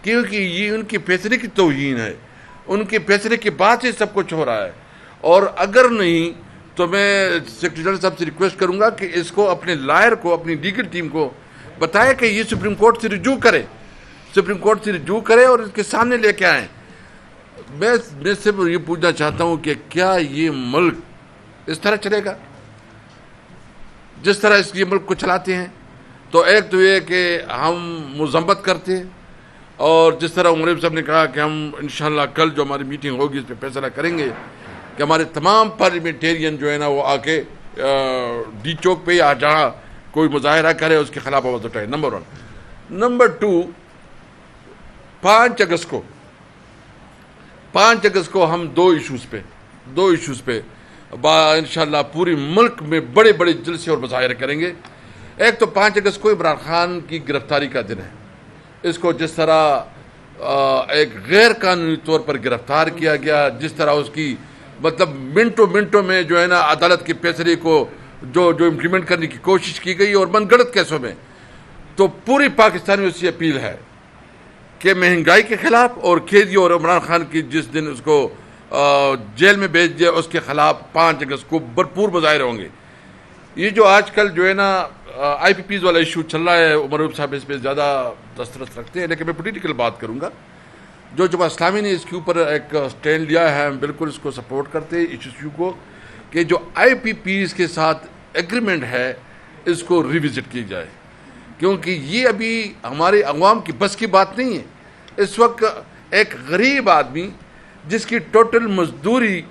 کیونکہ یہ ان کے فیصلے کی توہین ہے، ان کے فیصلے کے بعد سے سب کچھ ہو رہا ہے. اور اگر نہیں تو میں سیکرٹری جنرل صاحب سے ریکویسٹ کروں گا کہ اس کو اپنے لائر کو، اپنی لیگل ٹیم کو بتائے کہ یہ سپریم کورٹ سے رجوع کرے، سپریم کورٹ سے رجوع کرے اور اس کے سامنے لے کے آئیں. میں صرف یہ پوچھنا چاہتا ہوں کہ کیا یہ ملک اس طرح چلے گا جس طرح یہ ملک کو چلاتے ہیں؟ تو ایک تو یہ کہ ہم مذمت کرتے ہیں، اور جس طرح عمر صاحب نے کہا کہ ہم انشاءاللہ کل جو ہماری میٹنگ ہوگی اس پہ فیصلہ کریں گے کہ ہمارے تمام پارلیمنٹیرین جو ہے نا وہ آ کے ڈی چوک پہ یا جہاں کوئی مظاہرہ کرے اس کے خلاف آواز اٹھائے. نمبر 1. نمبر 2، 5 اگست کو ہم دو ایشوز پہ انشاءاللہ پوری ملک میں بڑے بڑے جلسے اور مظاہرے کریں گے. ایک تو 5 اگست کو عمران خان کی گرفتاری کا دن ہے. اس کو جس طرح ایک غیر قانونی طور پر گرفتار کیا گیا، جس طرح اس کی مطلب منٹوں میں جو ہے نا عدالت کے فیصلے کو جو امپلیمنٹ کرنے کی کوشش کی گئی اور من گھڑت کیسوں میں، تو پوری پاکستان میں اس کی اپیل ہے کہ مہنگائی کے خلاف اور قیدیوں اور عمران خان کی جس دن اس کو جیل میں بھیج دیا اس کے خلاف 5 اگست کو بھرپور مظاہرے ہوں گے. یہ جو آج کل جو ہے نا آئی پی پیز والا ایشو چل رہا ہے، عمر صاحب اس پہ زیادہ دسترس رکھتے ہیں، لیکن میں پولیٹیکل بات کروں گا. جو جماعت اسلامی نے اس کے اوپر ایک سٹینڈ لیا ہے، ہم بالکل اس کو سپورٹ کرتے ہیں اس ایشو کو کہ جو آئی پی پیز کے ساتھ ایگریمنٹ ہے اس کو ریوزٹ کی جائے، کیونکہ یہ ابھی ہمارے عوام کی بس کی بات نہیں ہے. اس وقت ایک غریب آدمی جس کی ٹوٹل مزدوری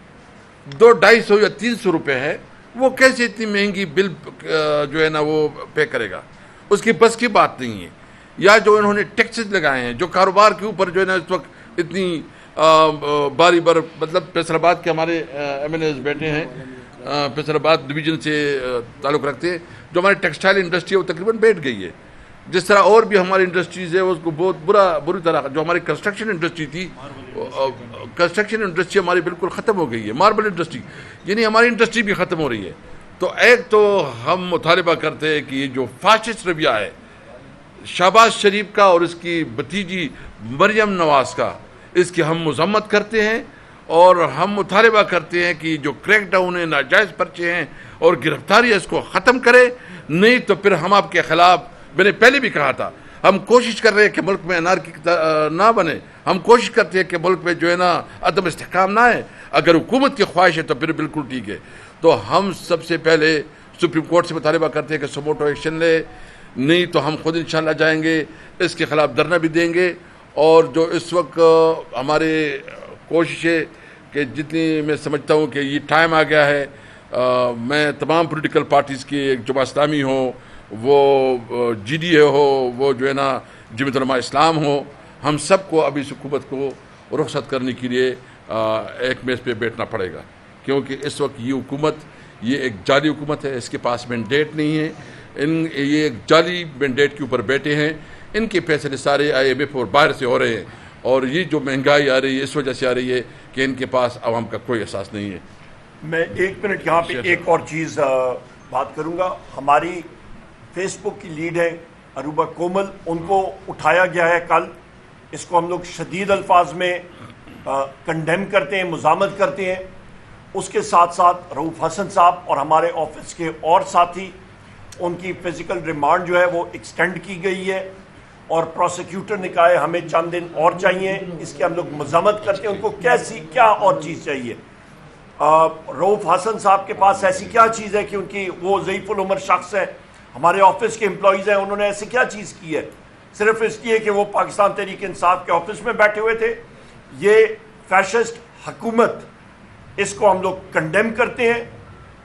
200-250 یا 300 روپے ہے، وہ کیسے اتنی مہنگی بل جو ہے نا وہ پے کرے گا؟ اس کی بس کی بات نہیں ہے. یا جو انہوں نے ٹیکسز لگائے ہیں، جو کاروبار کے اوپر جو ہے نا اس وقت اتنی باری بار، مطلب فیصل آباد کے ہمارے ایم ایل ایز بیٹھے ہیں، فیصل آباد ڈویژن سے تعلق رکھتے ہیں، جو ہماری ٹیکسٹائل انڈسٹری ہے وہ تقریباً بیٹھ گئی ہے. جس طرح اور بھی ہماری انڈسٹریز ہے اس کو بہت بری طرح، جو ہماری کنسٹرکشن انڈسٹری تھی، کنسٹرکشن انڈسٹری ہماری بالکل ختم ہو گئی ہے. ماربل انڈسٹری، یعنی ہماری انڈسٹری بھی ختم ہو رہی ہے. تو ایک تو ہم مطالبہ کرتے ہیں کہ یہ جو فاسسٹ رویہ ہے شہباز شریف کا اور اس کی بھتیجی مریم نواز کا، اس کی ہم مذمت کرتے ہیں، اور ہم مطالبہ کرتے ہیں کہ جو کریک ڈاؤن ہے، ناجائز پرچے ہیں اور گرفتاری ہے، اس کو ختم کرے. نہیں تو پھر ہم آپ کے خلاف، میں نے پہلے بھی کہا تھا، ہم کوشش کر رہے ہیں کہ ملک میں انارکی نہ بنے، ہم کوشش کرتے ہیں کہ ملک میں جو ہے نا عدم استحکام نہ ہے. اگر حکومت کی خواہش ہے تو پھر بالکل ٹھیک ہے. تو ہم سب سے پہلے سپریم کورٹ سے مطالبہ کرتے ہیں کہ سموٹو ایکشن لے، نہیں تو ہم خود انشاءاللہ جائیں گے، اس کے خلاف دھرنا بھی دیں گے. اور جو اس وقت ہمارے کوشش ہے کہ جتنی میں سمجھتا ہوں کہ یہ ٹائم آ گیا ہے، میں تمام پولیٹیکل پارٹیز کی، ایک جماعت اسلامی ہو، وہ جی ڈی اے ہو، وہ جو ہے نا جمعیت علماء اسلام ہو، ہم سب کو ابھی اس حکومت کو رخصت کرنے کے لیے ایک میز پہ بیٹھنا پڑے گا. کیونکہ اس وقت یہ حکومت، یہ ایک جعلی حکومت ہے، اس کے پاس مینڈیٹ نہیں ہے. یہ ایک جعلی مینڈیٹ کے اوپر بیٹھے ہیں. ان کے فیصلے سارے آئی ایم ایف اور باہر سے ہو رہے ہیں، اور یہ جو مہنگائی آ رہی ہے اس وجہ سے آ رہی ہے کہ ان کے پاس عوام کا کوئی احساس نہیں ہے. میں 1 منٹ یہاں پہ ایک اور چیز بات کروں گا. ہماری فیس بک کی لیڈ ہے عروبہ کومل، ان کو اٹھایا گیا ہے کل. اس کو ہم لوگ شدید الفاظ میں کنڈیم کرتے ہیں، مذمت کرتے ہیں. اس کے ساتھ ساتھ رؤوف حسن صاحب اور ہمارے آفس کے اور ساتھی، ان کی فزیکل ریمانڈ جو ہے وہ ایکسٹینڈ کی گئی ہے، اور پروسیکیوٹر نے کہا ہے ہمیں چند دن اور چاہیے. اس کی ہم لوگ مذمت کرتے ہیں. ان کو کیا اور چیز چاہیے؟ رؤوف حسن صاحب کے پاس ایسی کیا چیز ہے کہ ان کی، وہ ضعیف العمر شخص ہے، ہمارے آفس کے امپلائیز ہیں، انہوں نے ایسی کیا چیز کی ہے؟ صرف اس لیے کہ وہ پاکستان تحریک انصاف کے آفس میں بیٹھے ہوئے تھے. یہ فیشسٹ حکومت، اس کو ہم لوگ کنڈیم کرتے ہیں،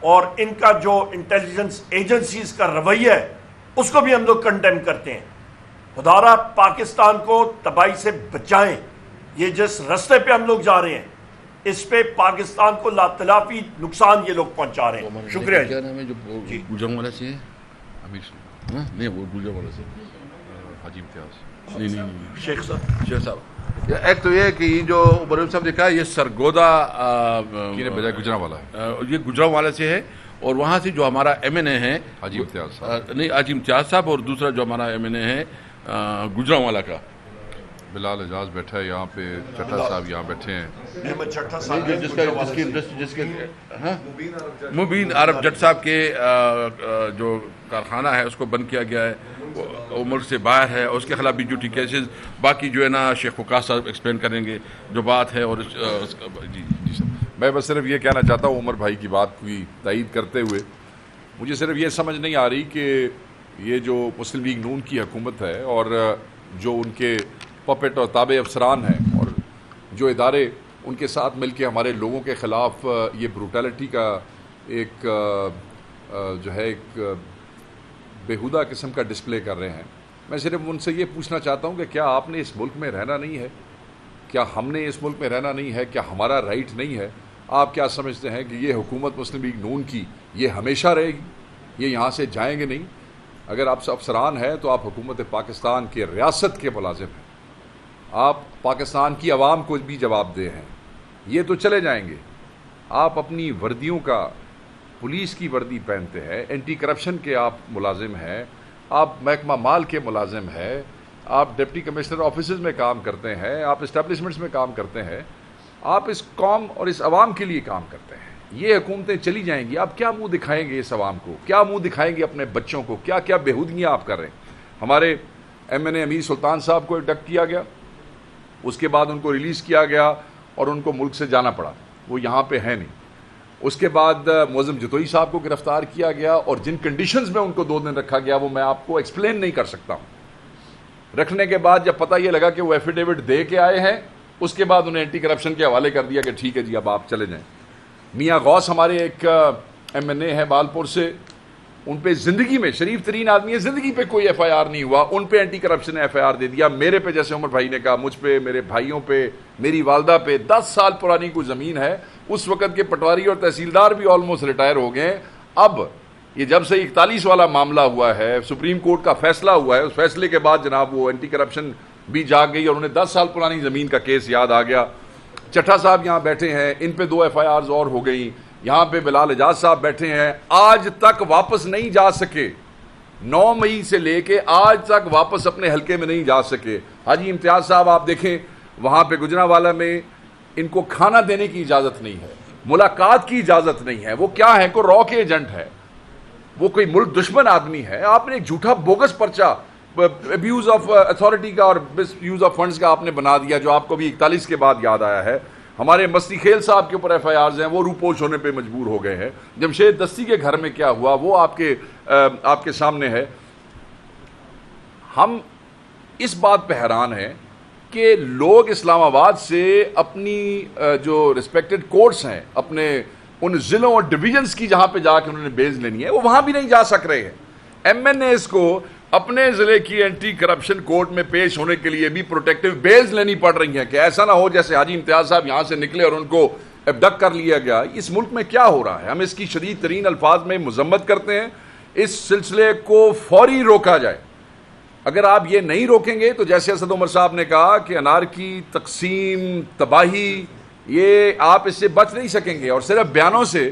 اور ان کا جو انٹیلیجنس ایجنسیز کا رویہ ہے اس کو بھی ہم لوگ کنڈیم کرتے ہیں. خدارا پاکستان کو تباہی سے بچائیں. یہ جس رستے پہ ہم لوگ جا رہے ہیں اس پہ پاکستان کو لاطلافی نقصان یہ لوگ پہنچا رہے ہیں. شکریہ. کیا نام ہے جو گلجران والا سے ہے؟ نہیں، وہ گلجران والا سے حاجی امتیاز، نہیں شیخ صاحب. ایک تو یہ کہ یہ جو بریم صاحب نے کہا یہ سرگودا بجائے گجرا والا ہے، یہ گجران والا سے ہے. اور وہاں سے جو ہمارا ایم این اے ہے حاجی امتیاز صاحب، نہیں حاجی امتیاز صاحب، اور دوسرا جو ہمارا ایم این اے ہے گجران والا کا، بلال اعجاز بیٹھا ہے یہاں پہ, چٹھا صاحب یہاں بیٹھے ہیں. محمد چٹھا صاحب جس کے مبین عرب جٹ صاحب کے جو کارخانہ ہے اس کو بند کیا گیا ہے, وہ ملک سے باہر ہے, اس کے خلاف بھی ڈیوٹی کیسز. باقی جو ہے نا شیخ وقاص صاحب ایکسپلین کریں گے جو بات ہے. اور جی سر, میں بس صرف یہ کہنا چاہتا ہوں عمر بھائی کی بات کی تائید کرتے ہوئے, مجھے صرف یہ سمجھ نہیں آ رہی کہ یہ جو مسلم لیگ نون کی حکومت ہے اور جو ان کے پپٹ اور تابع افسران ہیں اور جو ادارے ان کے ساتھ مل کے ہمارے لوگوں کے خلاف یہ بروٹیلٹی کا ایک جو ہے ایک بےہودہ قسم کا ڈسپلے کر رہے ہیں, میں صرف ان سے یہ پوچھنا چاہتا ہوں کہ کیا آپ نے اس ملک میں رہنا نہیں ہے؟ کیا ہم نے اس ملک میں رہنا نہیں ہے؟ کیا ہمارا رائٹ نہیں ہے؟ آپ کیا سمجھتے ہیں کہ یہ حکومت مسلم لیگ نون کی یہ ہمیشہ رہے گی, یہ یہاں سے جائیں گے نہیں؟ اگر آپ افسران ہیں تو آپ حکومت پاکستان کے ریاست کے ملازم ہیں, آپ پاکستان کی عوام کو بھی جواب دہ ہیں. یہ تو چلے جائیں گے, آپ اپنی وردیوں کا پولیس کی وردی پہنتے ہیں, اینٹی کرپشن کے آپ ملازم ہیں, آپ محکمہ مال کے ملازم ہیں, آپ ڈپٹی کمشنر آفیسز میں کام کرتے ہیں, آپ اسٹیبلشمنٹس میں کام کرتے ہیں, آپ اس قوم اور اس عوام کے لیے کام کرتے ہیں. یہ حکومتیں چلی جائیں گی, آپ کیا منہ دکھائیں گے اس عوام کو؟ کیا منہ دکھائیں گے اپنے بچوں کو؟ کیا کیا بےہودگیاں آپ کر رہے ہیں؟ ہمارے MNA امیر سلطان صاحب کو ڈک کیا گیا, اس کے بعد ان کو ریلیز کیا گیا اور ان کو ملک سے جانا پڑا, وہ یہاں پہ ہیں نہیں. اس کے بعد معظم جتوئی صاحب کو گرفتار کیا گیا اور جن کنڈیشنز میں ان کو 2 دن رکھا گیا وہ میں آپ کو ایکسپلین نہیں کر سکتا ہوں. رکھنے کے بعد جب پتہ یہ لگا کہ وہ ایفیڈیوٹ دے کے آئے ہیں, اس کے بعد انہیں اینٹی کرپشن کے حوالے کر دیا کہ ٹھیک ہے جی اب آپ چلے جائیں. میاں غوث ہمارے ایک MNA ہے بالپور سے, ان پہ زندگی میں شریف ترین آدمی ہے, زندگی پہ کوئی FIR نہیں ہوا, ان پہ اینٹی کرپشن نے FIR دے دیا. میرے پہ جیسے عمر بھائی نے کہا, مجھ پہ, میرے بھائیوں پہ, میری والدہ پہ 10 سال پرانی کوئی زمین ہے, اس وقت کے پٹواری اور تحصیلدار بھی آلموسٹ ریٹائر ہو گئے. اب یہ جب سے 41 والا معاملہ ہوا ہے, سپریم کورٹ کا فیصلہ ہوا ہے, اس فیصلے کے بعد جناب وہ اینٹی کرپشن بھی جاگ گئی اور انہیں 10 سال پرانی زمین کا کیس یاد آ گیا. چٹھا صاحب یہاں بیٹھے ہیں, ان پہ 2 FIRs اور ہو گئیں. یہاں پہ بلال اعجاز صاحب بیٹھے ہیں, آج تک واپس نہیں جا سکے, 9 مئی سے لے کے آج تک واپس اپنے حلقے میں نہیں جا سکے. حاجی امتیاز صاحب آپ دیکھیں, وہاں پہ گجرانوالہ میں ان کو کھانا دینے کی اجازت نہیں ہے, ملاقات کی اجازت نہیں ہے. وہ کیا ہے, کوئی را کے ایجنٹ ہے, وہ کوئی ملک دشمن آدمی ہے. آپ نے ایک جھوٹا بوگس پرچہ ابیوز آف اتھارٹی کا اور یوز آف فنڈز کا آپ نے بنا دیا, جو آپ کو بھی 41 کے بعد یاد آیا ہے. ہمارے مستی خیل صاحب کے اوپر FIRs ہیں, وہ روپوش ہونے پہ مجبور ہو گئے ہیں. جمشید دستی کے گھر میں کیا ہوا وہ آپ کے سامنے ہے. ہم اس بات پہ حیران ہیں کہ لوگ اسلام آباد سے اپنی جو ریسپیکٹڈ کورٹس ہیں, اپنے ان ضلعوں اور ڈویژنس کی جہاں پہ جا کے انہوں نے بیل لینی ہے, وہ وہاں بھی نہیں جا سک رہے ہیں. MNAs کو اپنے ضلع کی اینٹی کرپشن کورٹ میں پیش ہونے کے لیے بھی پروٹیکٹیو بیلز لینی پڑ رہی ہیں کہ ایسا نہ ہو جیسے حاجی امتیاز صاحب یہاں سے نکلے اور ان کو ابڈکٹ کر لیا گیا. اس ملک میں کیا ہو رہا ہے؟ ہم اس کی شدید ترین الفاظ میں مذمت کرتے ہیں. اس سلسلے کو فوری روکا جائے. اگر آپ یہ نہیں روکیں گے تو جیسے اسد عمر صاحب نے کہا کہ انارکی, تقسیم, تباہی, یہ آپ اس سے بچ نہیں سکیں گے. اور صرف بیانوں سے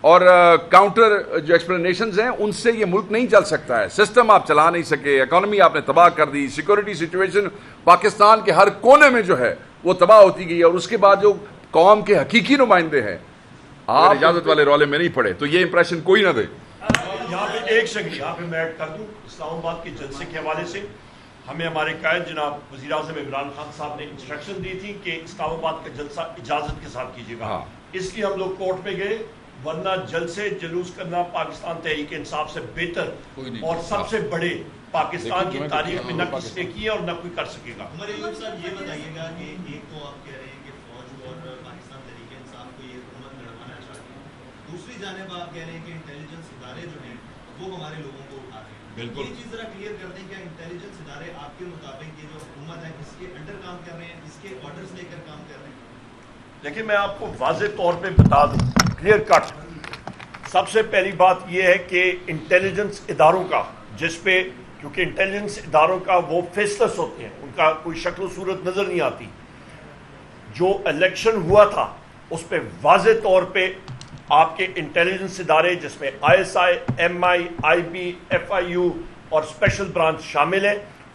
اور کاؤنٹر جو ایکسپلینیشنز ہیں ان سے یہ ملک نہیں چل سکتا ہے. سسٹم آپ چلا نہیں سکے, اکانومی آپ نے تباہ کر دی, سیکورٹی سچویشن پاکستان کے ہر کونے میں جو ہے وہ تباہ ہوتی گئی. اور اس کے بعد جو قوم کے حقیقی نمائندے ہیں آپ اجازت والے رولے میں نہیں پڑے تو یہ امپریشن کوئی نہ دے. یہاں پہ ایک سیکنڈ یہاں پہ میں ایڈ کر دوں. اسلام آباد کے جلسے کے حوالے سے ہمیں ہمارے قائد جناب وزیر اعظم عمران خان صاحب نے انسٹرکشن دی تھی کہ اسلام آباد کا جلسہ اجازت کے ساتھ کیجیے گا. اس لیے ہم لوگ کورٹ میں گئے, ورنہ جلسے جلوس کرنا پاکستان تحریک انصاف سے بہتر اور سب سے بڑے پاکستان کی تاریخ میں نہ کسی نے کیا اور نہ کوئی کر سکے گا. عمر ایوب صاحب یہ بتائیے گا کہ ایک تو آپ کہہ رہے ہیں کہ فوج اور پاکستان تحریک انصاف کو یہ حکومت لڑوانا چاہتی ہے, دوسری جانب آپ کہہ رہے ہیں کہ انٹیلیجنس ادارے جو ہیں وہ ہمارے لوگوں کو اٹھا رہے ہیں. یہ چیز ذرا کلیئر کر دیں, کیا انٹیلیجنس ادارے آپ کے مطابق یہ جو حکومت ہے اس کے انڈر کام کر رہے ہیں, اس کے آرڈرز لے کر کام کر رہے ہیں؟ دیکھیں میں آپ کو واضح طور پہ بتا دوں, کلیئر کٹ. سب سے پہلی بات یہ ہے کہ انٹیلیجنس اداروں کا, جس پہ کیونکہ انٹیلیجنس اداروں کا وہ فیسلس ہوتے ہیں, ان کا کوئی شکل و صورت نظر نہیں آتی. جو الیکشن ہوا تھا اس پہ واضح طور پہ آپ کے انٹیلیجنس ادارے جس میں ISI, MI, IB, FIU اور اسپیشل برانچ شامل ہیں,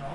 9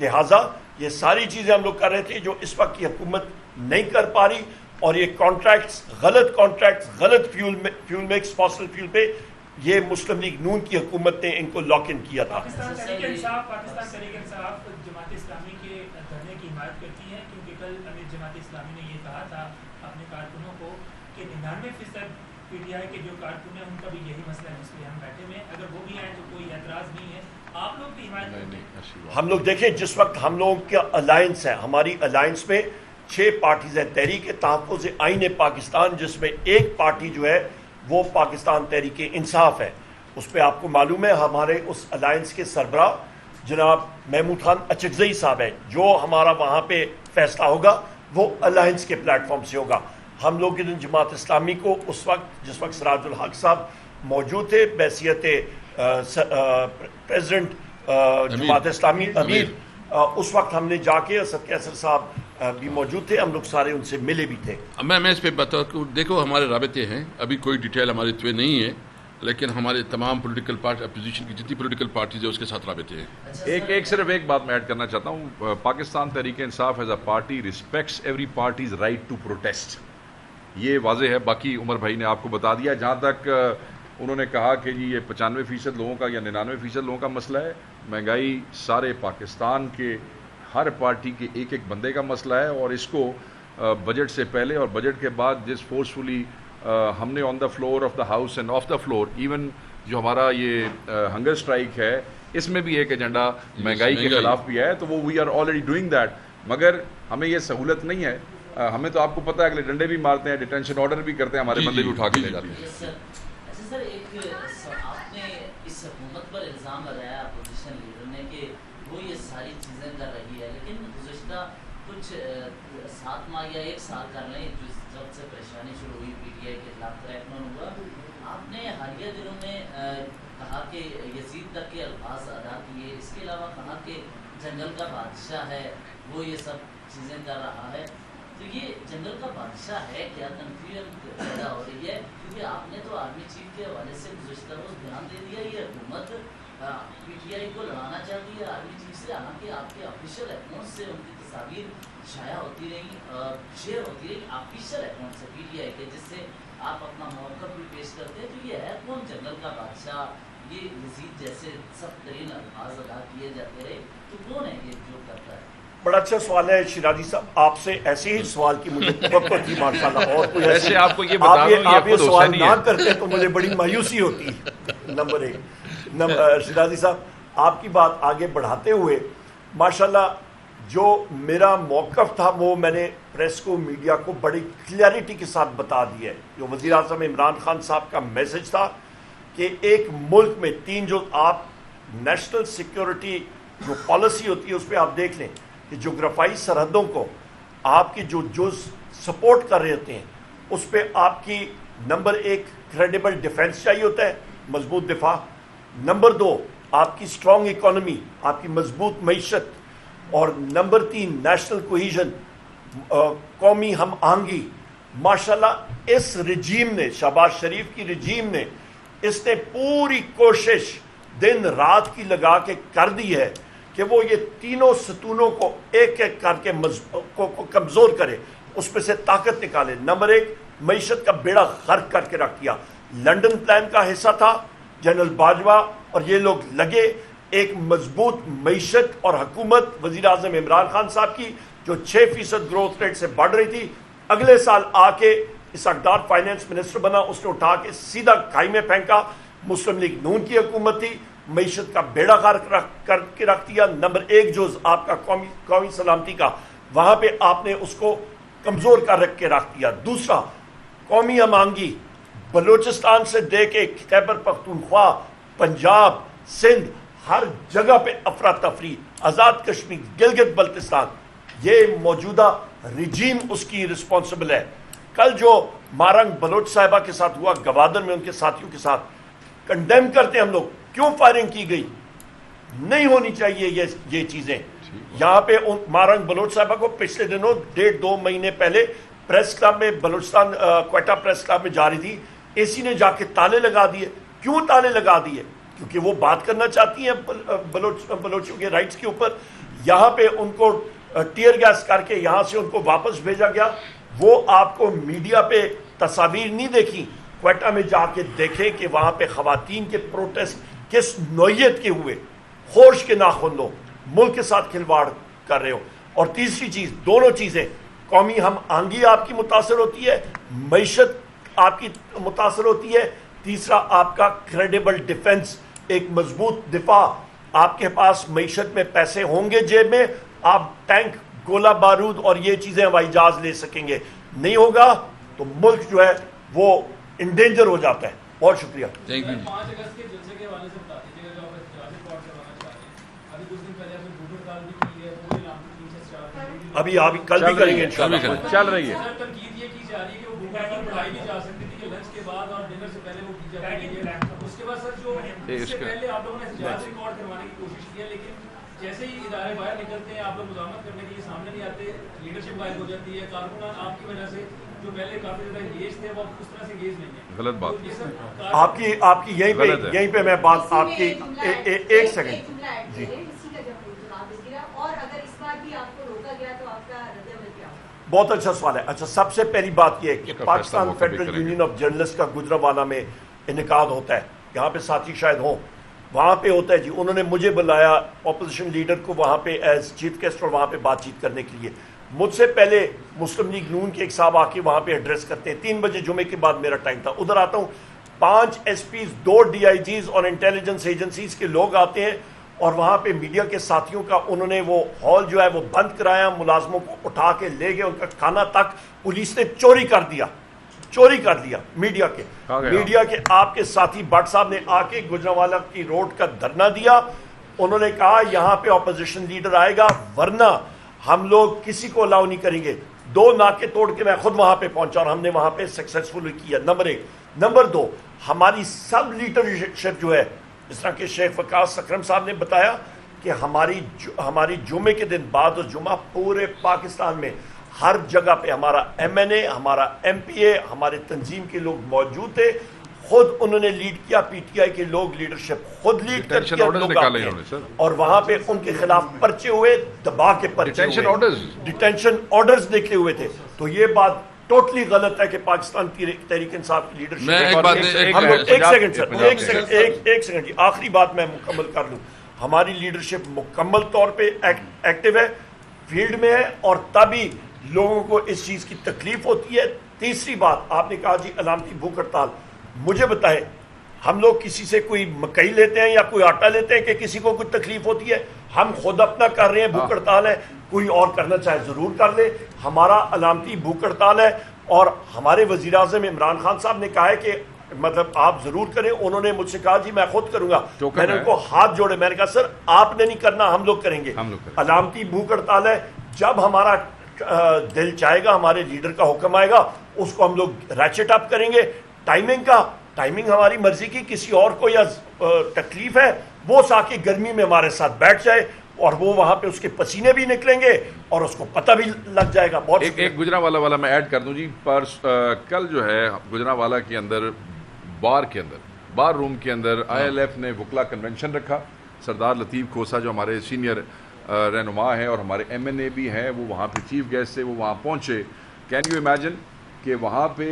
لہٰذا یہ ساری چیزیں ہم لوگ کر رہے تھے جو اس وقت کی حکومت نہیں کر پا رہی، اور یہ کانٹریکٹس غلط فیول مکس فاسل فیول پہ یہ مسلم لیگ نون کی حکومت نے ان کو لاک ان کیا تھا۔ پاکستان تحریک انصاف جماعت اسلامی کے دھرنے کی حمایت کرتی ہے، کیونکہ کل امیر جماعت اسلامی نے یہ کہا تھا اپنے کارکنوں کو کہ 99% پی ٹی آئی کے جو کارکن ہیں ان کا بھی یہی مسئلہ ہے، اس لیے ہم بیٹھے میں اگر وہ بھی آئیں تو کوئی اعتراض نہیں ہے۔ آپ لوگ بھی حمایت کرتے ہیں؟ ہم لوگ دیکھیں جس وقت ہم لوگوں کا الائنس ہے، ہماری الائنس میں 6 پارٹیز ہیں، تحریک تحفظ آئین پاکستان، جس میں ایک پارٹی جو ہے وہ پاکستان تحریک انصاف ہے، اس پہ آپ کو معلوم ہے ہمارے اس الائنس کے سربراہ جناب محمود خان اچکزئی صاحب ہیں، جو ہمارا وہاں پہ فیصلہ ہوگا وہ الائنس کے پلیٹ فارم سے ہوگا۔ ہم لوگ جماعت اسلامی کو اس وقت جس وقت سراج الحق صاحب موجود تھے بحیثیت پریزیڈنٹ جماعت اسلامی امیر، اس وقت ہم نے جا کے اسد کیسر صاحب بھی موجود تھے، ہم لوگ سارے ان سے ملے بھی تھے۔ میں اس پہ بتاؤں، دیکھو ہمارے رابطے ہیں، ابھی کوئی ڈیٹیل ہمارے پہ نہیں ہے، لیکن ہمارے تمام پولیٹیکل پارٹی اپوزیشن کی جتنی پولیٹیکل پارٹیز ہیں اس کے ساتھ رابطے ہیں۔ صرف ایک بات میں ایڈ کرنا چاہتا ہوں، Pakistan Tehreek Insaf as a party respects every party's right to protest, یہ واضح ہے۔ باقی عمر بھائی نے آپ کو بتا دیا، جہاں تک انہوں نے کہا کہ جی یہ 95% لوگوں کا یا 99% لوگوں کا مسئلہ ہے، مہنگائی سارے پاکستان کے ہر پارٹی کے ایک بندے کا مسئلہ ہے، اور اس کو بجٹ سے پہلے اور بجٹ کے بعد جس فورسفلی ہم نے on the floor of the house and off the floor, even جو ہمارا یہ ہنگر اسٹرائک ہے اس میں بھی ایک ایجنڈا مہنگائی کے خلاف بھی ہے، تو وہ we are already doing that, مگر ہمیں یہ سہولت نہیں ہے، ہمیں تو آپ کو پتہ ہے اگلے ڈنڈے بھی مارتے ہیں، ڈیٹینشن آرڈر بھی کرتے ہیں، ہمارے بندے بھی اٹھا کے لے جاتے ہیں۔ سر ایک آپ نے اس حکومت پر الزام لگایا اپوزیشن لیڈر نے کہ وہ یہ ساری چیزیں کر رہی ہے، لیکن گزشتہ کچھ 7 ماہ یا 1 سال کر لیں جب سے پریشانی شروع ہوئی پی ٹی آئی کے خلاف کریک ڈاؤن ہوا، آپ نے حالیہ دنوں میں کہا کہ یزید تک کے الفاظ ادا کیے، اس کے علاوہ کہا کہ جنگل کا بادشاہ ہے وہ یہ سب چیزیں کر رہا ہے، تو یہ جنگل کا بادشاہ ہے کیا؟ کنفیوژن پیدا ہو رہی ہے، کیونکہ آپ نے تو آرمی چیف کے حوالے سے گزشتہ روز بیان دے دیا یہ حکومت پی ٹی آئی کو لڑانا چاہتی ہے آرمی چیف سے، حالانکہ آپ کے آفیشیل اکاؤنٹ سے ان کی تصاویر شائع ہوتی رہی، شیئر ہوتی رہی آفیشیل اکاؤنٹ سے پی ٹی آئی کے، جس سے آپ اپنا موقف بھی پیش کرتے ہیں، تو یہ ہے کون جنگل کا بادشاہ؟ یہ یزید جیسے سخت ترین الفاظ ادا کیے جاتے رہے، تو کون ہے یہ جو کرتا ہے؟ بڑا اچھا سوال ہے شیرازی صاحب، آپ سے ایسے ہی سوال کی مجھے توقع تھی ماشاءاللہ، اور کوئی ایسے آپ کو یہ بتا دوں آپ یہ خود سوال حسینی نہ ہے۔ کرتے تو مجھے بڑی مایوسی ہوتی۔ نمبر 1 شیرازی صاحب آپ کی بات آگے بڑھاتے ہوئے ماشاءاللہ جو میرا موقف تھا وہ میں نے پریس کو میڈیا کو بڑی کلیئرٹی کے ساتھ بتا دیا ہے۔ جو وزیر اعظم عمران خان صاحب کا میسج تھا کہ ایک ملک میں 3 جو آپ نیشنل سیکیورٹی جو پالیسی ہوتی ہے اس پہ آپ دیکھ لیں کہ جغرافائی سرحدوں کو آپ کی جو جز سپورٹ کر رہے ہوتے ہیں اس پہ آپ کی نمبر 1 کریڈیبل ڈیفنس چاہیے ہوتا ہے، مضبوط دفاع، نمبر 2 آپ کی سٹرونگ اکانومی، آپ کی مضبوط معیشت، اور نمبر 3 نیشنل کوہیژن، قومی ہم آہنگی۔ ماشاءاللہ اس رجیم نے، شہباز شریف کی رجیم نے، اس نے پوری کوشش دن رات کی لگا کے کر دی ہے کہ وہ یہ تینوں ستونوں کو ایک ایک کر کے کو کمزور کرے، اس پہ سے طاقت نکالے۔ نمبر 1 معیشت کا بیڑا غرق کر کے رکھ دیا، لنڈن پلان کا حصہ تھا جنرل باجوہ اور یہ لوگ لگے ایک مضبوط معیشت اور حکومت وزیر اعظم عمران خان صاحب کی جو 6% گروتھ ریٹ سے بڑھ رہی تھی، اگلے سال آ کے اس اقدار فائنینس منسٹر بنا، اس نے اٹھا کے سیدھا کھائی میں پھینکا۔ مسلم لیگ نون کی حکومت تھی، معیشت کا بیڑا غرق کر کے رکھ دیا۔ نمبر 1 جز آپ کا قومی سلامتی کا، وہاں پہ آپ نے اس کو کمزور کر کے رکھ دیا۔ دوسرا قومی ہم آہنگی، بلوچستان سے دے کے خیبر پختونخوا، پنجاب، سندھ، ہر جگہ پہ افراتفری، آزاد کشمیر، گلگت بلتستان، یہ موجودہ رجیم اس کی رسپانسبل ہے۔ کل جو مارنگ بلوچ صاحبہ کے ساتھ ہوا گوادر میں ان کے ساتھیوں کے ساتھ، کنڈیم کرتے ہیں ہم لوگ، کیوں فائرنگ کی گئی؟ نہیں ہونی چاہیے یہ چیزیں۔ یہاں پہ مارنگ بلوچ صاحبہ کو پچھلے دنوں 1.5-2 مہینے پہلے پریس کلب میں، بلوچستان کوئٹہ پریس کلب میں جا رہی تھی، اے سی نے جا کے تالے لگا دیے۔ کیوں تالے لگا دیے؟ کیونکہ وہ بات کرنا چاہتی ہیں بلوچیوں کے رائٹس کے اوپر۔ یہاں پہ ان کو ٹیئر گیس کر کے یہاں سے ان کو واپس بھیجا گیا. وہ آپ کو میڈیا پہ تصاویر نہیں دیکھی, کوئٹہ میں جا کے دیکھیں کہ وہاں پہ خواتین کے پروٹیسٹ کس نوعیت کے ہوئے. خورش کے ناخن لو, ملک کے ساتھ کھلواڑ کر رہے ہو. اور تیسری چیز, دونوں چیزیں, قومی ہم آہنگی آپ کی متاثر ہوتی ہے, معیشت آپ کی متاثر ہوتی ہے. تیسرا آپ کا کریڈیبل ڈیفنس, ایک مضبوط دفاع. آپ کے پاس معیشت میں پیسے ہوں گے جیب میں, آپ ٹینک, گولہ بارود اور یہ چیزیں ہوائی جہاز لے سکیں گے. نہیں ہوگا تو ملک جو ہے وہ انڈینجر ہو جاتا ہے. بہت شکریہ. 5 اگست کے جلسے کے حوالے سے بتا دیجیے گا جو آپ احتجاجی طور سے کروانا چاہتے ہیں. ابھی کچھ دن پہلے آپ نے بھوک ہڑتال بھی کی ہے, پورے علاقے میں 3 سے 4 دن ابھی کل بھی کریں گے انشاءاللہ. چل رہی ہے. سر تنقید یہ کی جا رہی ہے کہ وہ بھوک ہڑتال بڑھائی بھی جا سکتی تھی کہ لنچ کے بعد اور ڈنر سے پہلے وہ کی جاتی ہے. اس کے بعد سر جو اس سے پہلے آپ لوگوں نے احتجاج ریکارڈ کروانے کی کوشش کی ہے, لیکن جیسے ہی ادارے باہر نکلتے ہیں آپ لوگ مزاحمت کرنے کے لیے سامنے نہیں آتے, لیڈرشپ غائب ہو جاتی ہے. کارکنان آپ کی وجہ سے جو پہلے کافی زیادہ انگیج تھے وہ اس طرح سے انگیج نہیں ہیں. غلط بات. آپ کی یہیں پہ میں بات آپ کی ایک سیکنڈ جی. اور اگر اس بار بھی آپ کو روکا گیا تو آپ کا رد عمل کیا ہوگا؟ بہت اچھا سوال ہے. اچھا, سب سے پہلی بات یہ ہے کہ Pakistan federal union of journalist کا گجرانوالہ میں انعقاد ہوتا ہے. یہاں پہ ساتھی شاید ہوں, وہاں پہ ہوتا ہے جی. انہوں نے مجھے بلایا اپوزیشن لیڈر کو وہاں پہ ایز چیف گیسٹ اور وہاں پہ بات چیت کرنے کے لیے. مجھ سے پہلے مسلم لیگ نون کے ایک صاحب آ کے وہاں پہ ایڈریس کرتے ہیں. 3 بجے جمعے کے بعد میرا ٹائم تھا. ادھر آتا ہوں, 5 ایس پیز, 2 DIGs اور انٹیلیجنس ایجنسیز کے لوگ آتے ہیں, اور وہاں پہ میڈیا کے ساتھیوں کا انہوں نے وہ ہال جو ہے وہ بند کرایا, ملازموں کو اٹھا کے لے گئے, ان کا کھانا تک پولیس نے چوری کر دیا میڈیا کے. آپ کے ساتھی بٹ صاحب نے آ کے گجرانوالہ کی روڈ کا دھرنا دیا. انہوں نے کہا یہاں پہ اپوزیشن لیڈر آئے گا ورنہ ہم لوگ کسی کو الاؤ نہیں کریں گے. 2 ناکے توڑ کے میں خود وہاں پہ پہنچا اور ہم نے وہاں پہ سکسیسفل کیا. نمبر 1. نمبر 2, ہماری سب لیڈرشپ جو ہے, جس طرح کہ شیخ وقاص اکرم صاحب نے بتایا کہ ہماری جمعے کے دن بعد جمعہ پورے پاکستان میں ہر جگہ پہ ہمارا MNA, ہمارا MPA, ہمارے تنظیم کے لوگ موجود تھے. خود انہوں نے لیڈ کیا, PTI کے لوگ لیڈرشپ خود لیڈ کر کے, اور وہاں پہ ان کے خلاف پرچے ہوئے, دبا کے پرچے ہوئے, ڈیٹینشن آرڈرز نکلے ہوئے تھے. تو یہ بات ٹوٹلی غلط ہے کہ پاکستان تحریک انصاف کی لیڈرشپ. ایک سیکنڈ جی, آخری بات میں مکمل کر لوں. ہماری لیڈرشپ مکمل طور پہ ایکٹیو ہے, فیلڈ میں ہے, اور تبھی لوگوں کو اس چیز کی تکلیف ہوتی ہے. تیسری بات, آپ نے کہا جی علامتی بھوک ہڑتال. مجھے بتائیں, ہم لوگ کسی سے کوئی مکئی لیتے ہیں یا کوئی آٹا لیتے ہیں کہ کسی کو کوئی تکلیف ہوتی ہے؟ ہم خود اپنا کر رہے ہیں, بھوک ہڑتال ہے. کوئی اور کرنا چاہے ضرور کر لے. ہمارا علامتی بھوک ہڑتال ہے, اور ہمارے وزیر اعظم عمران خان صاحب نے کہا ہے کہ مطلب آپ ضرور کریں. انہوں نے مجھ سے کہا جی میں خود کروں گا. میں نے ان کو ہاتھ جوڑے, میں نے کہا سر آپ نے نہیں کرنا, ہم لوگ کریں گے. علامتی بھوک ہڑتال ہے. جب ہمارا دل چاہے گا, ہمارے لیڈر کا حکم آئے گا, اس کو ہم لوگ ریچٹ اپ کریں گے. ٹائمنگ ہماری مرضی کی. کسی اور کو یا تکلیف ہے وہ سا کے گرمی میں ہمارے ساتھ بیٹھ جائے, اور وہ وہاں پہ اس کے پسینے بھی نکلیں گے اور اس کو پتہ بھی لگ جائے گا. بہت ایک گجرانوالہ والا میں ایڈ کر دوں جی. کل جو ہے گجرانوالہ کے اندر بار روم کے اندر ILF نے وکلا کنونشن رکھا. سردار لطیف کھوسا جو ہمارے سینئر رہنما ہیں اور ہمارے MNA بھی ہیں, وہ وہاں پہ چیف گیسٹ سے وہ وہاں پہنچے. کین یو امیجن کہ وہاں پہ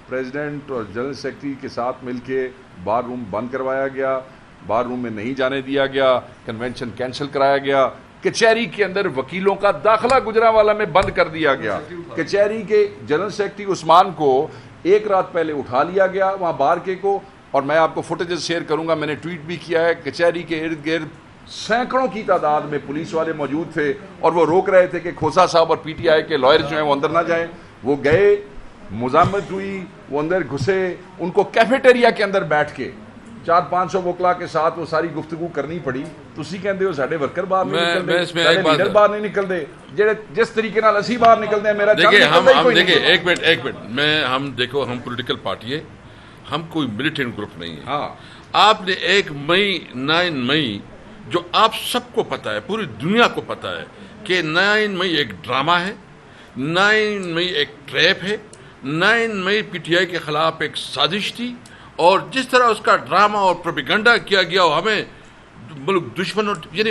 پریزیڈنٹ اور جنرل سیکرٹری کے ساتھ مل کے بار روم بند کروایا گیا, بار روم میں نہیں جانے دیا گیا, کنونشن کینسل کرایا گیا. کچہری کے اندر وکیلوں کا داخلہ گجرانوالہ میں بند کر دیا گیا. کچہری کے جنرل سیکرٹری عثمان کو 1 رات پہلے اٹھا لیا گیا وہاں بار کے کو, اور میں آپ کو فوٹیجز شیئر کروں گا, میں نے ٹویٹ بھی کیا ہے. کچہری کے ارد گرد سینکڑوں کی تعداد میں پولیس والے موجود تھے, اور وہ روک رہے تھے کہ کھوسا صاحب اور PTI کے لائر جو ہیں وہ اندر نہ جائیں. وہ گئے, مزاحمت ہوئی, وہ اندر گھسے, ان کو کیفیٹیریا کے اندر بیٹھ کے 400-500 وکلا کے ساتھ وہ ساری گفتگو کرنی پڑی. تسی کہندے ہو ساڈے ورکر باہر نہیں نکلدے, ساڈے لیڈر باہر نہیں نکلدے, جس طریقے نال اسی باہر نکلدے ہیں. میرا دیکھیں ایک منٹ میں ہم دیکھو, ہم پولیٹیکل پارٹی ہے, ہم کوئی ملیٹنٹ گروپ نہیں ہے. ہاں, آپ نے 9 مئی جو آپ سب کو پتا ہے, پوری دنیا کو پتا ہے کہ 9 مئی ایک ڈرامہ ہے, 9 مئی ایک ٹریپ ہے, 9 مئی PTI کے خلاف ایک سازش تھی, اور جس طرح اس کا ڈرامہ اور پروپیگنڈا کیا گیا, ہمیں ملک دشمن, یعنی